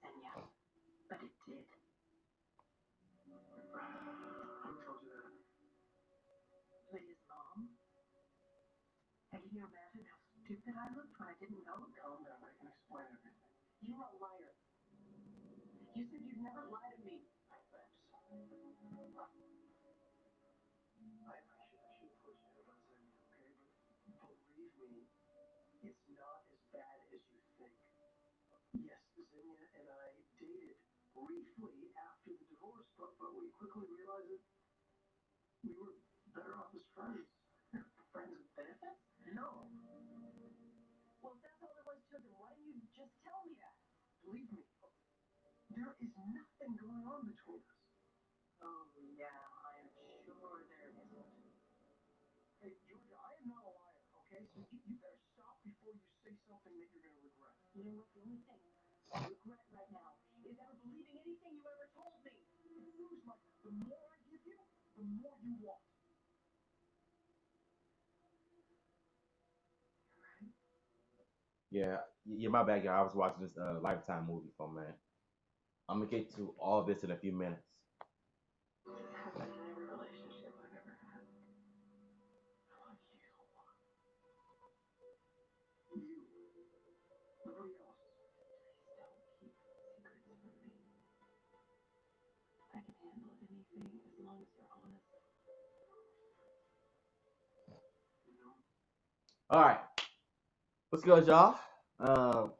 And yeah, but it did. Who told you that? Lydia's mom. And can you imagine how stupid I looked when I didn't know? Calm down, I can explain everything. You're a liar. You said you'd never lie to me. Thanks. I appreciate I should put you about saying okay, but believe me, it's not as bad as you think. Yes, Zinnia and I dated briefly after the divorce, but we quickly realized that we were better off as friends. Friends with benefits? No. Well, if that's all there was to it, then why didn't you just tell me that? Believe me, there is nothing going on between us. Oh, yeah, I am sure there isn't. Hey, Georgia, I am not a liar, okay? So you better stop before you say something that you're going to regret. You know what? The only thing I regret right now is ever believing anything you ever told me. It proves, Mike, the more I give you, the more you want. Yeah, yeah, my bad, y'all. I was watching this Lifetime movie from man. I'm gonna get to all this in a few minutes. Happened in every relationship I've ever had. I love you. You. Nobody else. Please don't keep secrets from me. I can handle anything as long as you're honest. You know? All right, what's good, y'all?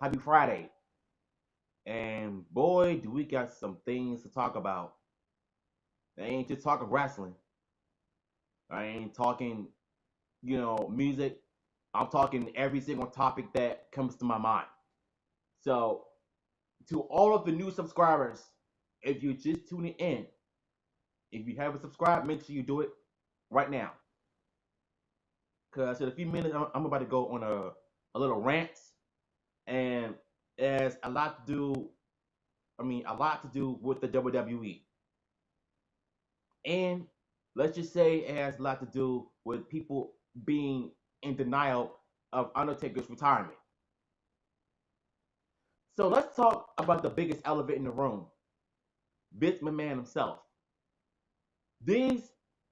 Happy Friday, and boy, do we got some things to talk about. I ain't just talking wrestling. I ain't talking, music. I'm talking every single topic that comes to my mind. So, to all of the new subscribers, if you're just tuning in, if you haven't subscribed, make sure you do it right now. Because in a few minutes, I'm about to go on a little rant, and it has a lot to do. I mean, a lot to do with the WWE, and let's just say it has a lot to do with people being in denial of Undertaker's retirement. So let's talk about the biggest elephant in the room, Vince McMahon himself. These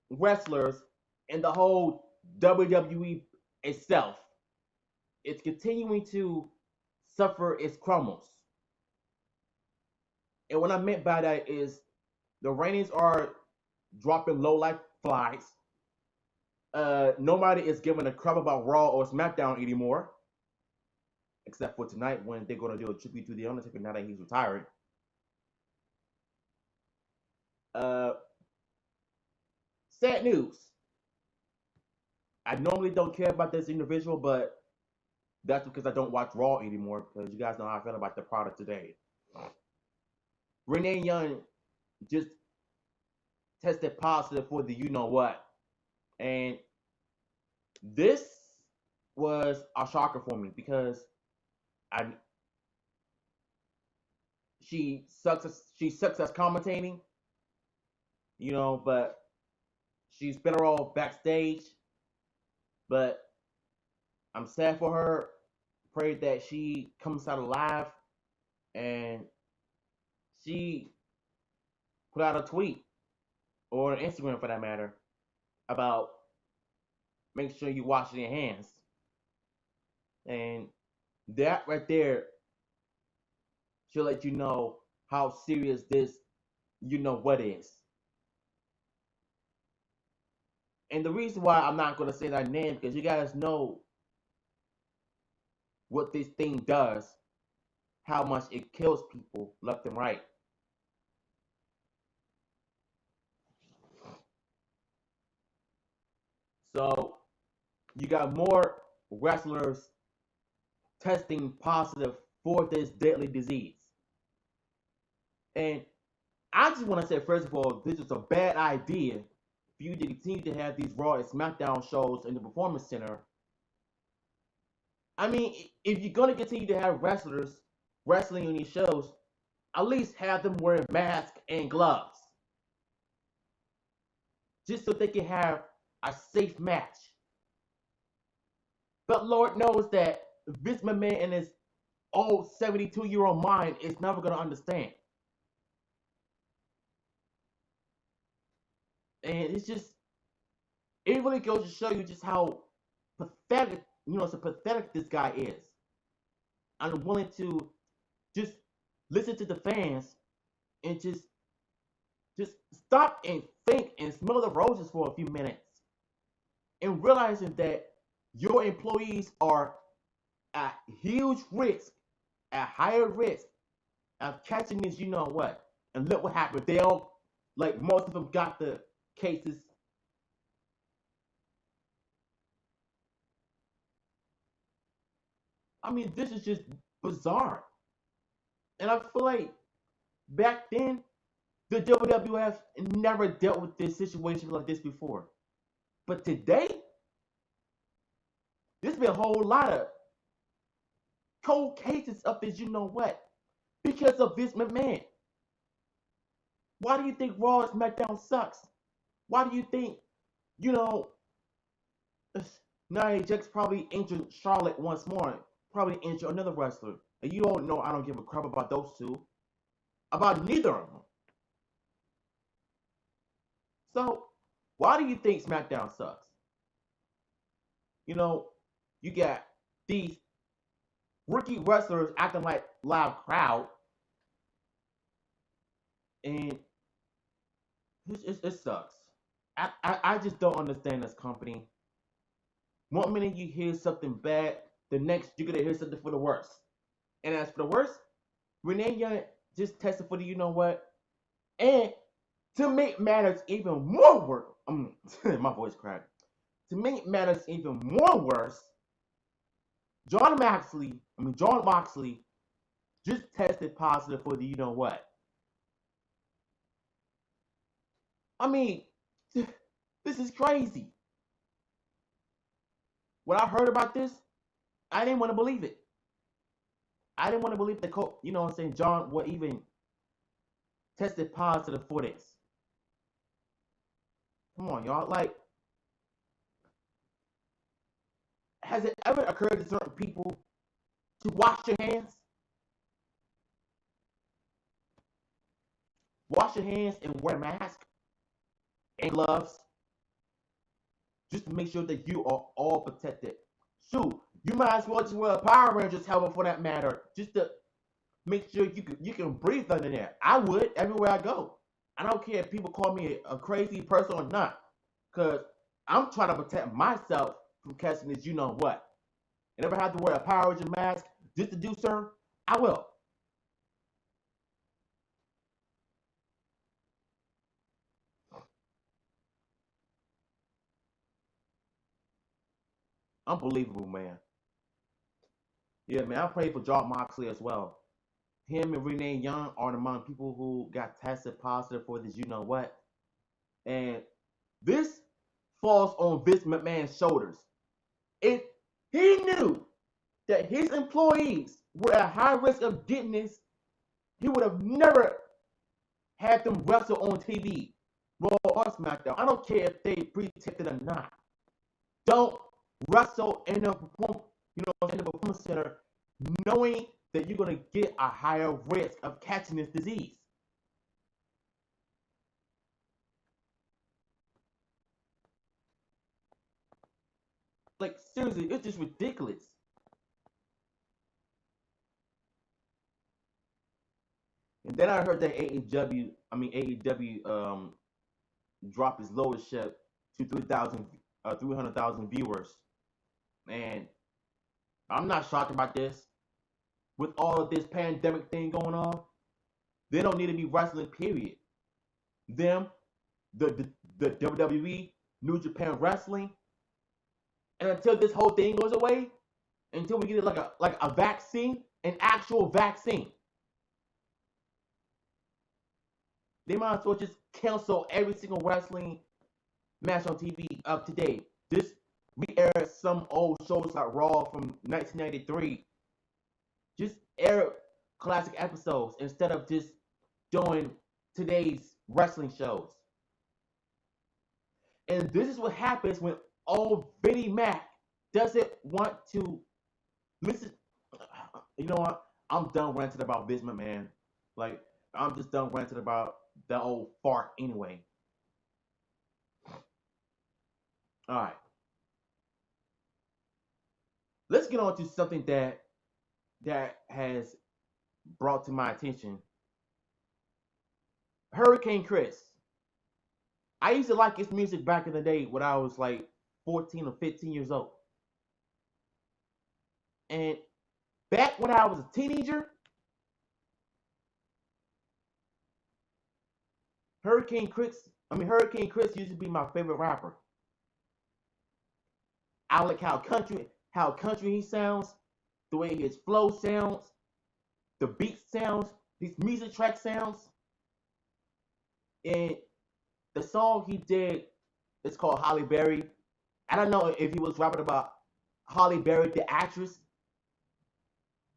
wrestlers and the whole WWE itself is continuing to suffer its crumbles. And what I meant by that is the ratings are dropping low like flies. Nobody is giving a crap about Raw or SmackDown anymore, except for tonight when they're going to do a tribute to The Undertaker now that he's retired. Uh, Sad news. I normally don't care about this individual, but that's because I don't watch Raw anymore because you guys know how I feel about the product today. Renee Young just tested positive for the you know what. And this was a shocker for me because I she sucks as commentating, but she's better off backstage. But I'm sad for her. Pray that she comes out alive. And she put out a tweet or an Instagram for that matter about make sure you wash your hands. And that right there should let you know how serious this you know what is. And the reason why I'm not gonna say that name because you guys know what this thing does, how much it kills people left and right. So you got more wrestlers testing positive for this deadly disease. And I just want to say, first of all, this is a bad idea for you to continue to have these Raw and SmackDown shows in the Performance Center I mean, if you're gonna continue to have wrestlers wrestling on these shows, at least have them wearing masks and gloves, just so they can have a safe match. But Lord knows that Vince McMahon in his old 72-year-old mind is never gonna understand. And it's just, it really goes to show you just how pathetic, so pathetic this guy is. I'm willing to just listen to the fans and just stop and think and smell the roses for a few minutes and realizing that your employees are at huge risk, at higher risk of catching this, you know what. And look what happened. They all, like most of them got the cases. I mean, this is just bizarre. And I feel like back then, the WWF never dealt with this situation like this before. But today, there's been a whole lot of cold cases of this, you know what, because of Vince McMahon. Why do you think Raw and SmackDown sucks? Why do you think, you know, Nia Jax probably injured Charlotte once more, probably injured another wrestler? And you all know I don't give a crap about those two, about neither of them. So, why do you think SmackDown sucks? You know, you got these rookie wrestlers acting like live crowd, and it sucks. I just don't understand this company. One minute you hear something bad, the next you're gonna hear something for the worst. And as for the worst, Renee Young just tested for the you know what, and to make matters even more worse, my voice cracked. To make matters even more worse, John Moxley just tested positive for the you know what. I mean, this is crazy. When I heard about this, I didn't want to believe it. I didn't want to believe the you know what I'm saying, John would even tested positive for this. Come on, y'all. Like, has it ever occurred to certain people to wash your hands? Wash your hands and wear a mask and gloves just to make sure that you are all protected. Shoot, you might as well just wear a Power Rangers helmet for that matter, just to make sure you can breathe under there. I would everywhere I go. I don't care if people call me a crazy person or not, because I'm trying to protect myself from catching this you know what. And if I have to wear a Power Ranger mask just to do so, I will. Unbelievable, man. Yeah, man, I pray for John Moxley as well. Him and Renee Young are among people who got tested positive for this you know what. And this falls on Vince McMahon's shoulders. If he knew that his employees were at high risk of getting this, he would have never had them wrestle on TV, Raw or SmackDown. I don't care if they pre-taped it or not. Don't wrestle in a in the performance center knowing that you're going to get a higher risk of catching this disease. Like, seriously, it's just ridiculous. And then I heard that AEW dropped its lowest ship to 300,000 viewers. And I'm not shocked about this. With all of this pandemic thing going on, they don't need to be wrestling, period. Them, the WWE, New Japan Wrestling, and until this whole thing goes away, until we get it like a vaccine, an actual vaccine, they might as well just cancel every single wrestling match on TV up to date. Just re-air some old shows like Raw from 1993. Just air classic episodes instead of just doing today's wrestling shows. And this is what happens when old Vinnie Mac doesn't want to listen. You know what? I'm done ranting about Vince McMahon. Like, I'm just done ranting about that old fart anyway. Alright. Let's get on to something that has brought to my attention. Hurricane Chris. I used to like his music back in the day when I was like 14 or 15 years old. And back when I was a teenager, Hurricane Chris used to be my favorite rapper. I like how country he sounds, the way his flow sounds, the beat sounds, his music track sounds. And the song he did is called Holly Berry. I don't know if he was rapping about Holly Berry, the actress,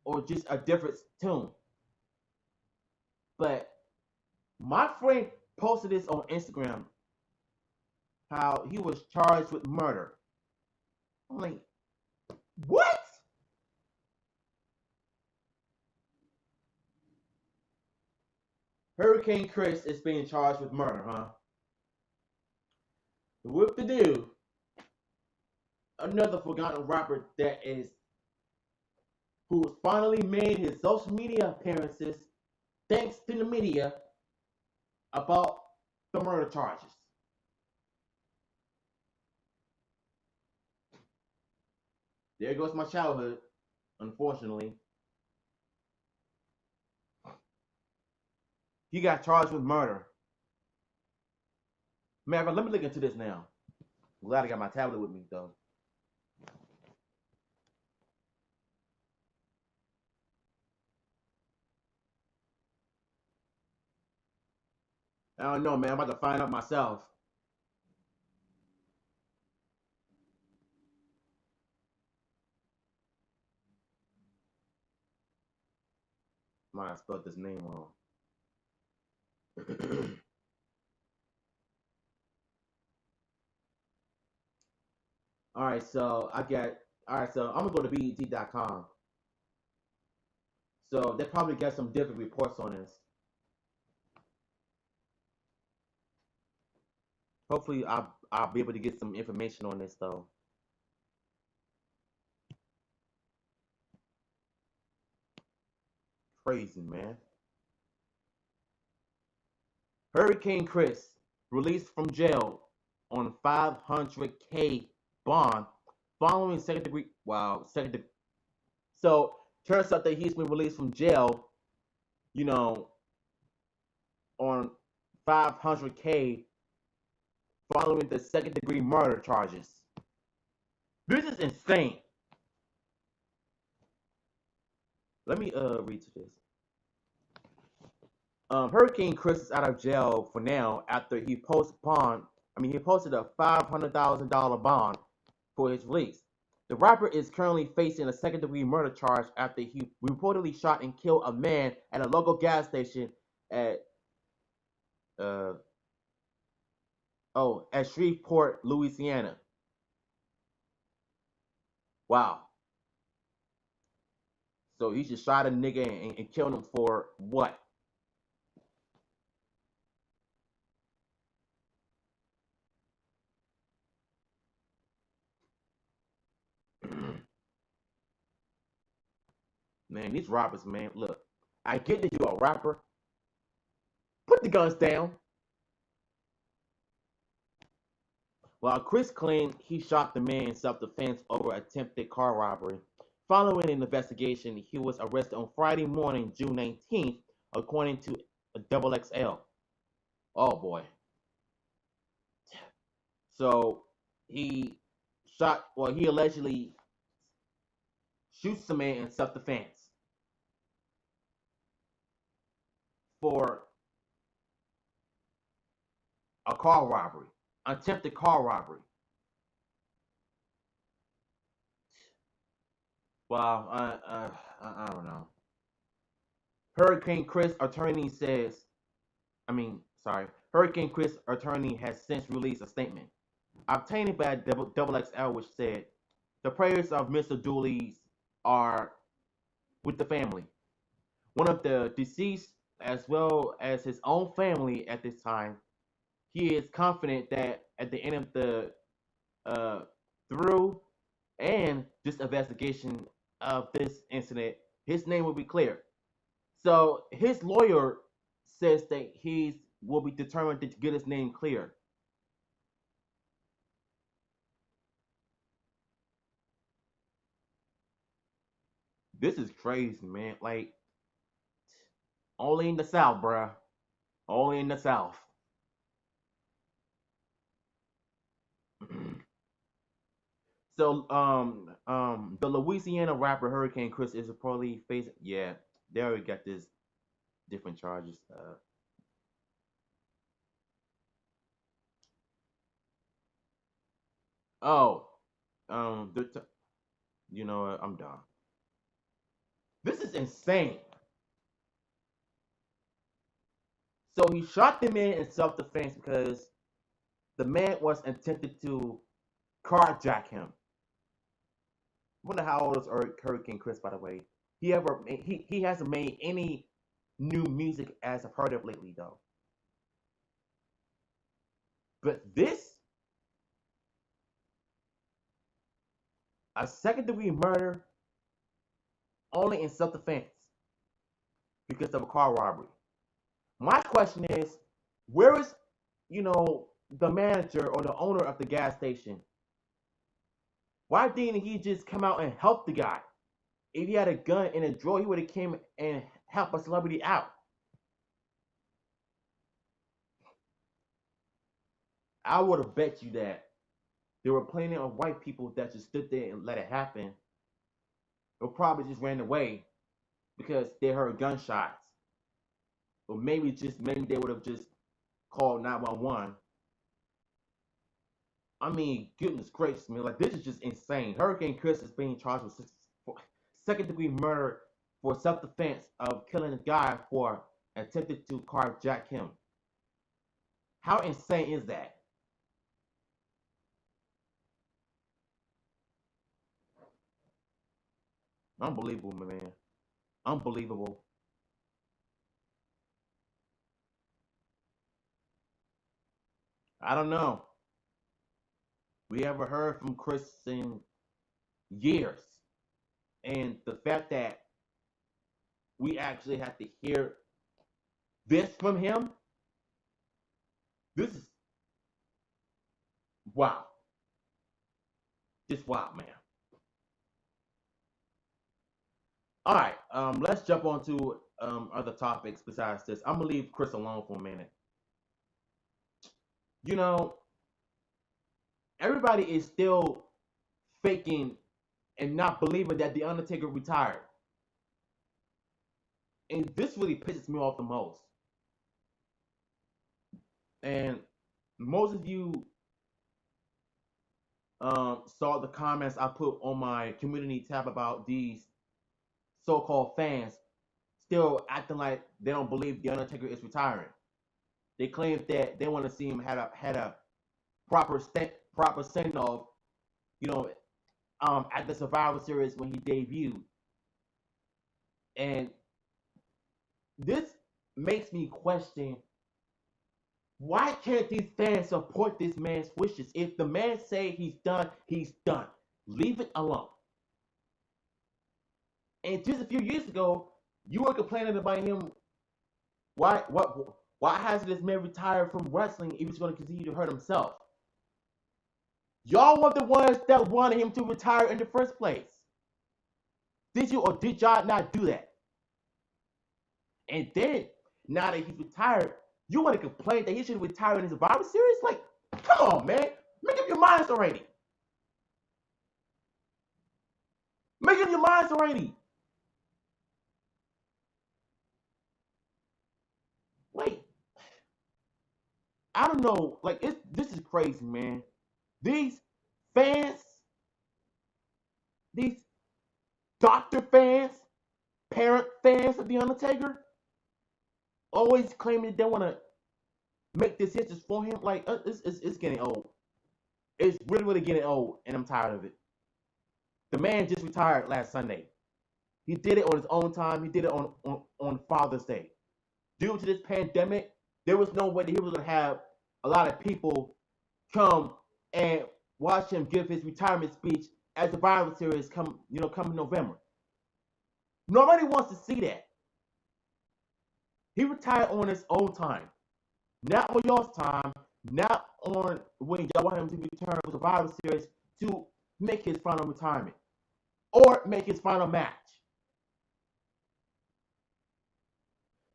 or just a different tune. But my friend posted this on Instagram how he was charged with murder. I'm like, what? Hurricane Chris is being charged with murder, huh? Whoop de doo. Another forgotten rapper who finally made his social media appearances thanks to the media about the murder charges. There goes my childhood, unfortunately. He got charged with murder. Man, let me look into this now. I'm glad I got my tablet with me, though. I don't know, man. I'm about to find out myself. Might have spelled this name wrong. All right, so I got. All right, so I'm gonna go to BET.com. So they probably got some different reports on this. Hopefully, I'll be able to get some information on this though. Crazy, man. Hurricane Chris released from jail on 500K bond following second degree. Wow, second degree. So turns out that he's been released from jail, you know, on 500K following the second degree murder charges. This is insane. Let me read to this. Hurricane Chris is out of jail for now after he posted a $500,000 bond for his release. The rapper is currently facing a second-degree murder charge after he reportedly shot and killed a man at a local gas station at uh at Shreveport, Louisiana. Wow. So he just shot a nigga and killed him for what? Man, these rappers, man, look. I get that you're a rapper. Put the guns down. While Chris claimed he shot the man in self-defense over attempted car robbery. Following an investigation, he was arrested on Friday morning, June 19th, according to Double XL. Oh boy. So he allegedly shoots the man in self-defense for a car robbery, attempted car robbery. Wow, I don't know. Hurricane Chris attorney says, Hurricane Chris attorney has since released a statement obtained by Double XL, which said the prayers of Mr. Dooley's are with the family. One of the deceased, as well as his own family at this time, he is confident that at the end of the uh, through and this investigation of this incident, his name will be clear. So his lawyer says that he will be determined to get his name clear. This is crazy, man. Like only in the South, bruh. Only in the South. So, the Louisiana rapper Hurricane Chris is reportedly facing. Yeah, they already got this different charges. Oh, you know what? I'm done. This is insane. So he shot the man in self-defense because the man was intended to carjack him. I wonder how old is Hurricane Chris, by the way. He hasn't made any new music as I've heard of lately though. But this, a second degree murder only in self-defense because of a car robbery. My question is, where is, the manager or the owner of the gas station? Why didn't he just come out and help the guy? If he had a gun and a drawer, he would have came and helped a celebrity out. I would have bet you that there were plenty of white people that just stood there and let it happen, or probably just ran away because they heard gunshots, or maybe they would have just called 911. I mean, goodness gracious, man! Like this is just insane. Hurricane Chris is being charged with second degree murder for self defense of killing a guy for attempted to carjack him. How insane is that? Unbelievable, man. Unbelievable. I don't know. We haven't heard from Chris in years. And the fact that we actually have to hear this from him, this is wow. Just wow, man. All right, let's jump on to other topics besides this. I'm gonna leave Chris alone for a minute. You know, everybody is still faking and not believing that the Undertaker retired, and this really pisses me off the most. And most of you saw the comments I put on my community tab about these so-called fans still acting like they don't believe the Undertaker is retiring. They claim that they want to see him had a proper send off, you know, at the Survivor Series when he debuted, and this makes me question why can't these fans support this man's wishes? If the man say he's done, he's done. Leave it alone. And just a few years ago, you were complaining about him. Why hasn't this man retired from wrestling if he's going to continue to hurt himself? Y'all were the ones that wanted him to retire in the first place. Did you or did y'all not do that? And then, now that he's retired, you want to complain that he should retire in his Survivor Series? Like, come on, man. Make up your minds already. Make up your minds already. Wait, I don't know. Like, this is crazy, man. These fans, these doctor fans, parent fans of The Undertaker, always claiming they want to make decisions for him. Like, it's getting old. It's really, really getting old, and I'm tired of it. The man just retired last Sunday. He did it on his own time. He did it on Father's Day. Due to this pandemic, there was no way that he was going to have a lot of people come and watch him give his retirement speech as the Survivor Series come in November. Nobody wants to see that. He retired on his own time, not on y'all's time, not on when y'all want him to return to the Survivor Series to make his final retirement or make his final match.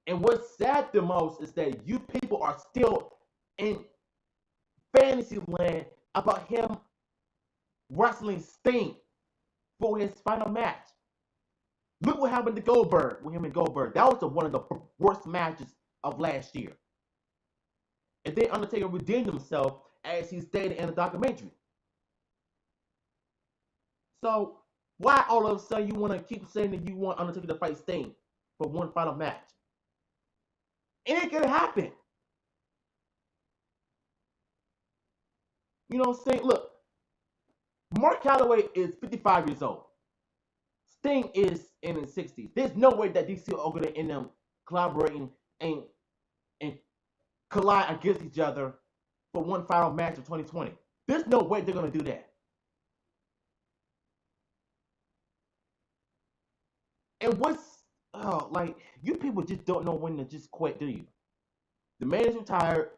And what's sad the most is that you people are still in fantasy land about him wrestling Sting for his final match. Look what happened to Goldberg with him and Goldberg. That was one of the worst matches of last year. And then Undertaker redeemed himself as he stated in the documentary. So why all of a sudden you want to keep saying that you want Undertaker to fight Sting for one final match? It ain't gonna happen. You know what I'm saying? Look, Mark Calloway is 55 years old. Sting is in his 60s. There's no way that these two are going to end up collaborating and collide against each other for one final match of 2020. There's no way they're going to do that. And like, you people just don't know when to just quit, do you? The man is retired.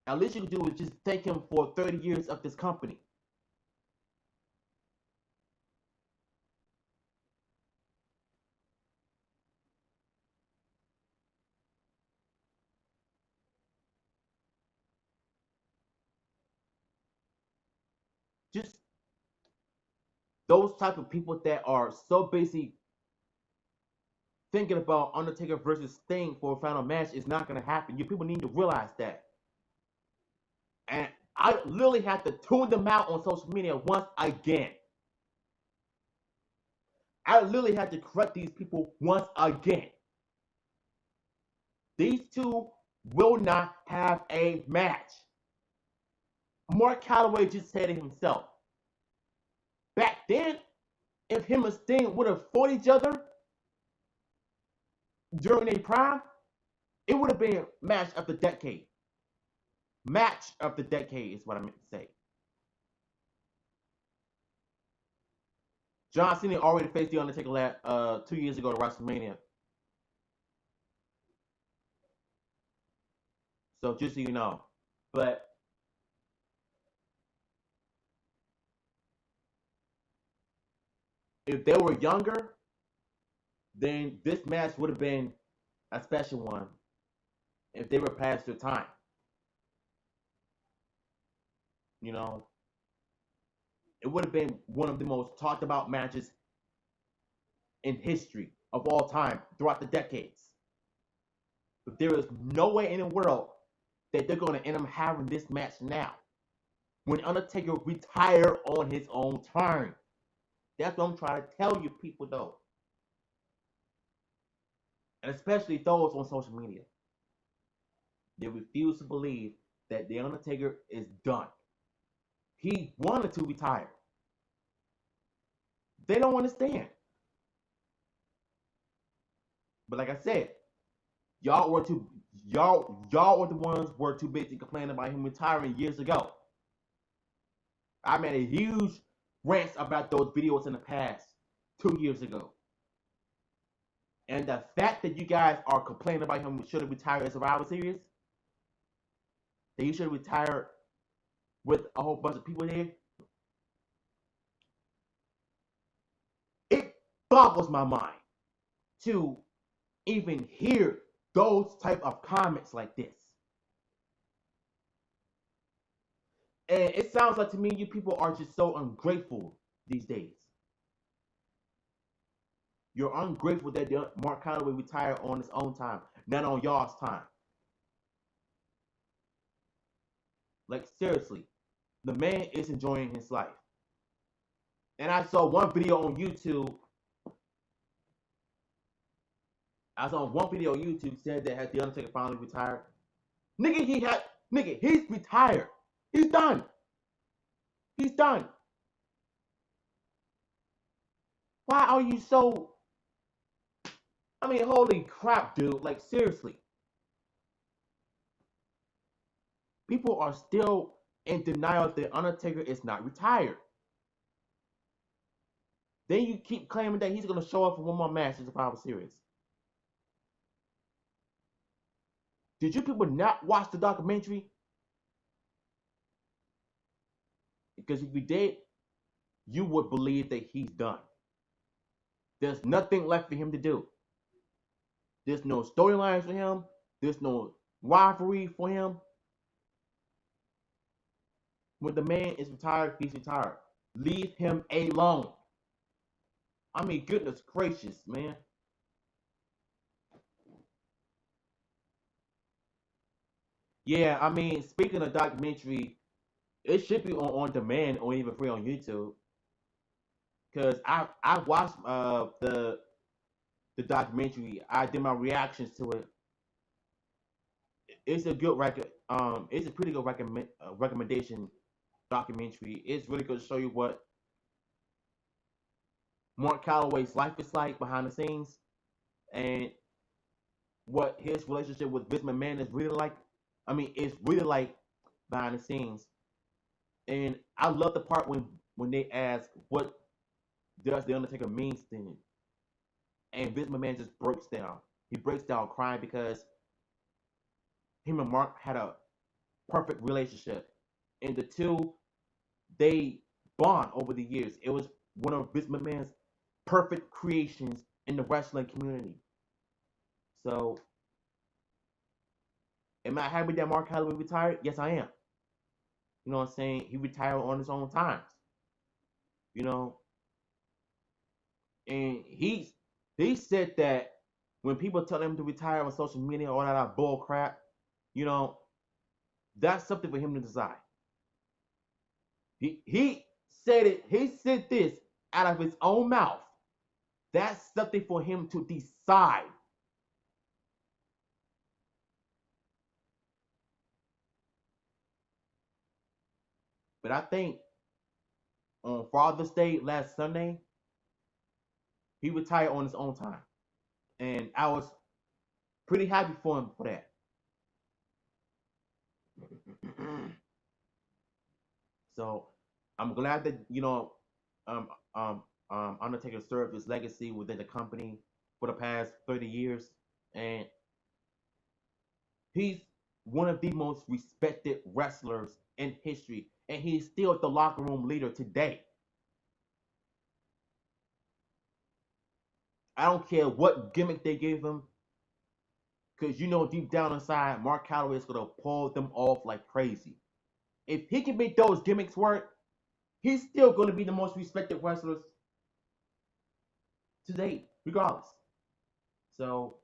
At least you can do is just thank him for 30 years of this company. Just those type of people that are so busy thinking about Undertaker versus Sting for a final match is not going to happen. You people need to realize that. And I literally have to tune them out on social media once again. I literally have to correct these people once again. These two will not have a match. Mark Calloway just said it himself. Back then, if him and Sting would have fought each other during their prime, it would have been match of the decade. Match of the decade is what I meant to say. John Cena already faced The Undertaker 2 years ago at WrestleMania. So just so you know. But if they were younger, then this match would have been a special one if they were past their time. You know, it would have been one of the most talked about matches in history of all time throughout the decades. But there is no way in the world that they're going to end up having this match now when Undertaker retired on his own turn. That's what I'm trying to tell you people, though. And especially those on social media. They refuse to believe that The Undertaker is done. He wanted to retire. They don't understand. But like I said, y'all were the ones who were too busy complaining about him retiring years ago. I made a huge rant about those videos in the past 2 years ago. And the fact that you guys are complaining about him should have retired as Survivor Series, that he should have retired with a whole bunch of people here, it boggles my mind to even hear those type of comments like this. And it sounds like to me you people are just so ungrateful these days. You're ungrateful that Mark Calloway retired on his own time, not on y'all's time. Like, seriously, the man is enjoying his life. And I saw one video on YouTube I saw one video on YouTube said that had the Undertaker finally retired. Nigga, he's retired. He's done. He's done. Why are you so? I mean, holy crap, dude! Like seriously, people are still in denial that the Undertaker is not retired. Then you keep claiming that he's gonna show up for one more match in Survivor Series. Did you people not watch the documentary? Because if you did, you would believe that he's done. There's nothing left for him to do. There's no storylines for him. There's no rivalry for him. When the man is retired, he's retired. Leave him alone. I mean, goodness gracious, man. Yeah, I mean, speaking of documentary, it should be on demand or even free on YouTube. Cause I watched the documentary. I did my reactions to it. It's a good record. It's a pretty good recommendation documentary. It's really going to show you what Mark Calloway's life is like behind the scenes, and what his relationship with Vince McMahon is really like. I mean, it's really like behind the scenes. And I love the part when they ask what does the Undertaker means to him, and Vince McMahon just breaks down. He breaks down crying because him and Mark had a perfect relationship, and the two they bond over the years. It was one of Vince McMahon's perfect creations in the wrestling community. So, am I happy that Mark Calloway retired? Yes, I am. You know what I'm saying? He retired on his own times. You know, and he said that when people tell him to retire on social media, all that bull crap, you know, that's something for him to decide. He said it. He said this out of his own mouth. That's something for him to decide. But I think on Father's Day last Sunday, he retired on his own time, and I was pretty happy for him for that. So I'm glad that um, Undertaker served his legacy within the company for the past 30 years, and he's one of the most respected wrestlers in history, and he's still the locker room leader today. I don't care what gimmick they give him, because you know deep down inside, Mark Calloway is gonna pull them off like crazy. If he can make those gimmicks work, he's still gonna be the most respected wrestler today, regardless. So,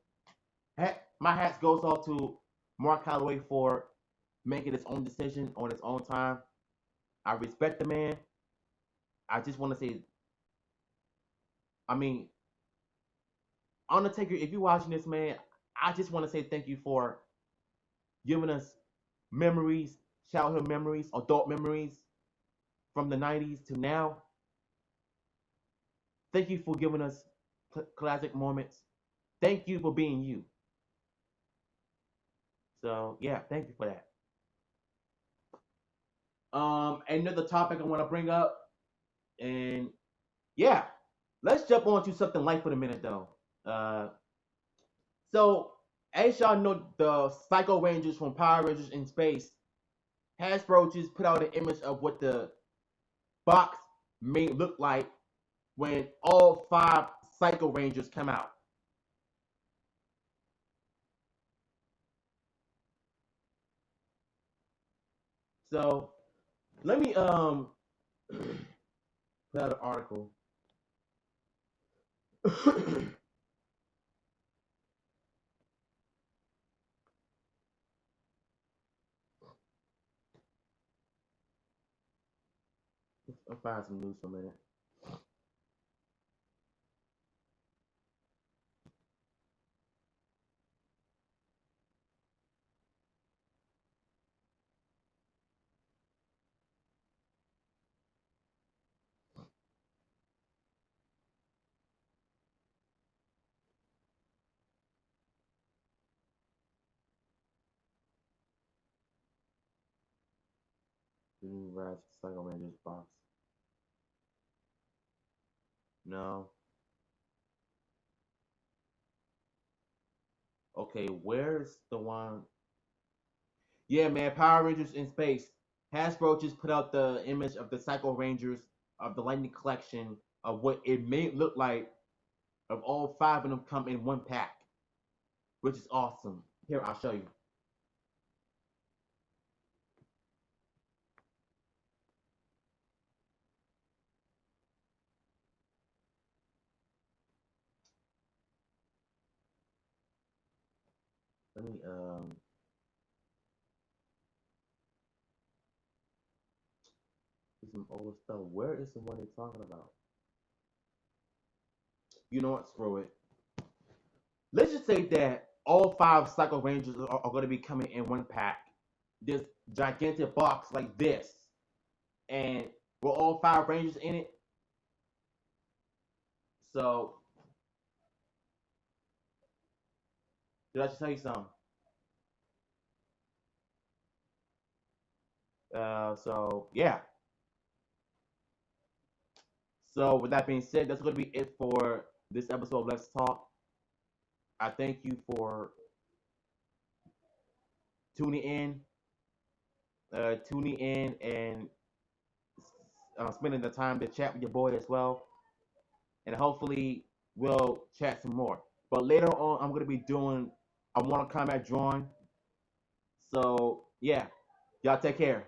my hat goes off to Mark Calloway for making his own decision on his own time. I respect the man. I just want to say, I mean, Undertaker, if you're watching this, man, I just want to say thank you for giving us memories, childhood memories, adult memories from the 90s to now. Thank you for giving us classic moments. Thank you for being you. So, yeah, thank you for that. Another topic I want to bring up, and yeah, let's jump on to something light for a minute though. Uh, so as y'all know, the Psycho Rangers from Power Rangers in Space, Hasbro just put out an image of what the box may look like when all 5 Psycho Rangers come out. So let me put out an article. I'll find some news for a minute. The new Rise Cycle Rangers box. No. Okay, where's the one? Yeah, man, Power Rangers in Space. Hasbro just put out the image of the Psycho Rangers of the Lightning Collection of what it may look like of all 5 of them come in one pack, which is awesome. Here, I'll show you. Let me do some old stuff. Where is the one they're talking about? You know what? Screw it. Let's just say that all 5 Psycho Rangers are going to be coming in one pack. This gigantic box like this, and we're all 5 Rangers in it. So, did I just tell you something? So yeah. So with that being said, that's going to be it for this episode of Let's Talk. I thank you for tuning in, and spending the time to chat with your boy as well. And hopefully we'll chat some more. But later on, I'm going to be doing a Mortal Kombat drawing. So yeah, y'all take care.